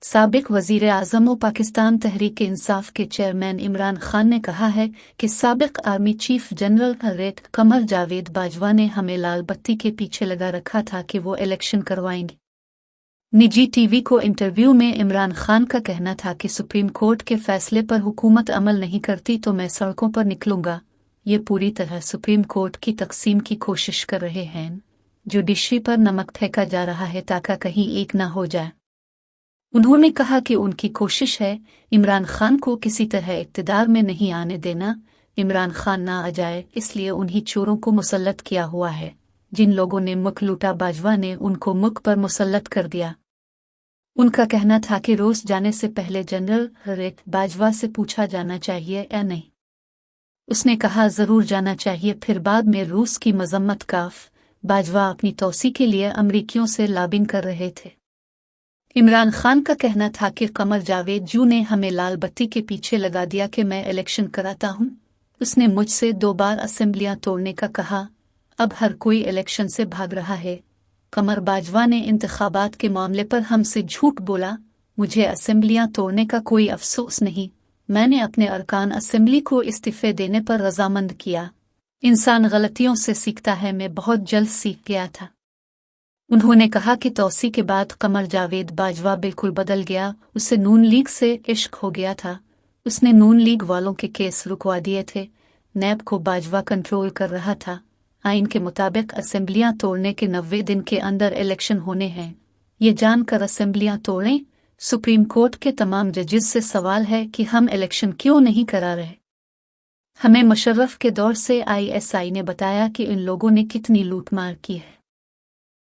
साबिक वज़ीर आज़म और पाकिस्तान तहरीक इंसाफ के चेयरमैन इमरान खान ने कहा है कि साबिक army chief general rate Qamar Javed Bajwa ने हमें लाल बत्ती के पीछे लगा रखा था कि वो इलेक्शन करवाएंगे। निजी टीवी को इंटरव्यू में इमरान खान का कहना था कि सुप्रीम कोर्ट के फैसले पर हुकूमत अमल नहीं करती तो मैं सड़कों पर निकलूंगा। ये पूरी तरह सुप्रीम कोर्ट की तकसीम की कोशिश कर रहे हैं। जुडिशरी पर नमक फेंका जा रहा है ताकि कहीं एक न हो जाए। उन्होंने कहा कि उनकी कोशिश है इमरान खान को किसी तरह इक़्तिदार में नहीं आने देना। इमरान खान ना आ जाए इसलिए उन्हीं चोरों को मुसल्लत किया हुआ है। जिन लोगों ने मुल्क लूटा बाजवा ने उनको मुल्क पर मुसल्लत कर दिया। उनका कहना था कि रूस जाने से पहले जनरल रेट बाजवा से पूछा जाना चाहिए या नहीं। उसने कहा जरूर जाना चाहिए। फिर बाद में रूस की मजम्मत काफ बाजवा अपनी तौसी के लिए अमरीकियों से लॉबिंग कर रहे थे। इमरान खान का कहना था कि कमर जावेद जू ने हमें लाल बत्ती के पीछे लगा दिया कि मैं इलेक्शन कराता हूं। उसने मुझसे 2 बार असेंबलियां तोड़ने का कहा। अब हर कोई इलेक्शन से भाग रहा है। कमर बाजवा ने इंतखाबात के मामले पर हमसे झूठ बोला। मुझे असेंबलियां तोड़ने का कोई अफसोस नहीं। मैंने अपने अरकान असेंबली को इस्तीफे देने पर रजामंद किया। इंसान गलतियों से सीखता है। मैं बहुत जल्द सीख गया था। उन्होंने कहा कि तौसी के बाद कमर जावेद बाजवा बिल्कुल बदल गया। उसे नून लीग से इश्क हो गया था। उसने नून लीग वालों के केस रुकवा दिए थे। नैब को बाजवा कंट्रोल कर रहा था। आइन के मुताबिक असेंबलियां तोड़ने के 90 दिन के अंदर इलेक्शन होने हैं। ये जानकर असेंबलियां तोड़ें। सुप्रीम कोर्ट के तमाम जजेस से सवाल है कि हम इलेक्शन क्यों नहीं करा रहे। हमें मुशर्रफ के दौर से ISI ने बताया कि इन लोगों ने कितनी लूटमार की है।